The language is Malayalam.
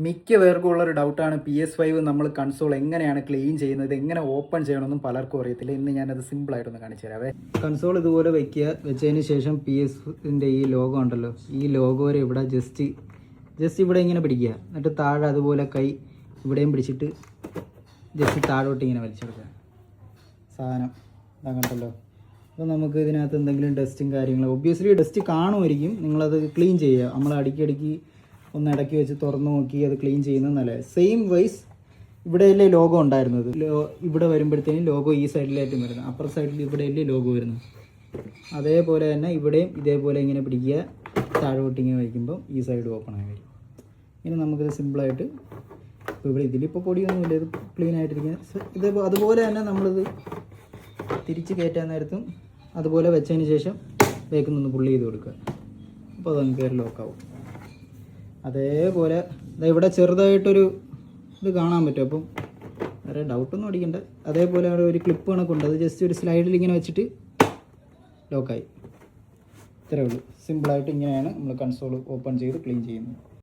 മിക്ക പേർക്കും ഉള്ളൊരു ഡൗട്ടാണ് PS5 നമ്മൾ കൺസോൾ എങ്ങനെയാണ് ക്ലീൻ ചെയ്യുന്നത്, എങ്ങനെ ഓപ്പൺ ചെയ്യണമെന്നും പലർക്കും അറിയത്തില്ല. ഇന്ന് ഞാനത് സിമ്പിളായിട്ടൊന്ന് കാണിച്ചു തരാവേ. കൺസോൾ ഇതുപോലെ വയ്ക്കുക. വെച്ചതിന് ശേഷം PS-ൻ്റെ ഈ ലോഗോ ഉണ്ടല്ലോ, ഈ ലോഗോ വരെ ഇവിടെ ജസ്റ്റ് ഇവിടെ ഇങ്ങനെ പിടിക്കുക. എന്നിട്ട് താഴെ അതുപോലെ കൈ ഇവിടെയും പിടിച്ചിട്ട് ജസ്റ്റ് താഴോട്ട് ഇങ്ങനെ വലിച്ചെടുക്കുക. സാധനം ഇതാ കണ്ടല്ലോ. അപ്പോൾ നമുക്ക് ഇതിനകത്ത് എന്തെങ്കിലും ഡസ്റ്റും കാര്യങ്ങളും ഒബ്വിയസ്ലി ഡസ്റ്റ് കാണുമായിരിക്കും. നിങ്ങളത് ക്ലീൻ ചെയ്യുക. നമ്മൾ അടിക്കടിക്ക് ഒന്ന് ഇടയ്ക്ക് വെച്ച് തുറന്ന് നോക്കി അത് ക്ലീൻ ചെയ്യുന്നത് നല്ലത്. സെയിം വൈസ് ഇവിടെയല്ലേ ലോഗോ ഉണ്ടായിരുന്നത്, ഇവിടെ വരുമ്പോഴത്തേനും ലോഗോ ഈ സൈഡിലായിട്ടും വരുന്നത്, അപ്പർ സൈഡിൽ ഇവിടെയല്ലേ ലോഗോ വരുന്നത്. അതേപോലെ തന്നെ ഇവിടെയും ഇതേപോലെ ഇങ്ങനെ പിടിക്കുക, താഴോട്ട് ഇങ്ങനെ വയ്ക്കുമ്പോൾ ഈ സൈഡ് ഓപ്പൺ ആയി വരും. ഇനി നമുക്കിത് സിമ്പിളായിട്ട് ഇപ്പോൾ ഇവിടെ ഇതിലിപ്പോൾ പൊടിയൊന്നുമില്ല, ഇത് ക്ലീൻ ആയിട്ടിരിക്കുക. അതുപോലെ തന്നെ നമ്മളിത് തിരിച്ച് കയറ്റാൻ നേരത്തും അതുപോലെ വെച്ചതിന് ശേഷം വേക്കുന്നൊന്ന് പുള്ളി ചെയ്ത് കൊടുക്കുക. അപ്പോൾ അത് കയറി ലോക്കാവും. അതേപോലെ ഇവിടെ ചെറുതായിട്ടൊരു ഇത് കാണാൻ പറ്റും. അപ്പം വേറെ ഡൗട്ടൊന്നും അടിക്കണ്ട. അതേപോലെ അവിടെ ഒരു ക്ലിപ്പ് കണക്കുണ്ട്, അത് ജസ്റ്റ് ഒരു സ്ലൈഡിൽ ഇങ്ങനെ വെച്ചിട്ട് ലോക്കായി. ഇത്രയേ ഉള്ളൂ. സിമ്പിളായിട്ട് ഇങ്ങനെയാണ് നമ്മൾ കൺസോൾ ഓപ്പൺ ചെയ്ത് ക്ലീൻ ചെയ്യുന്നത്.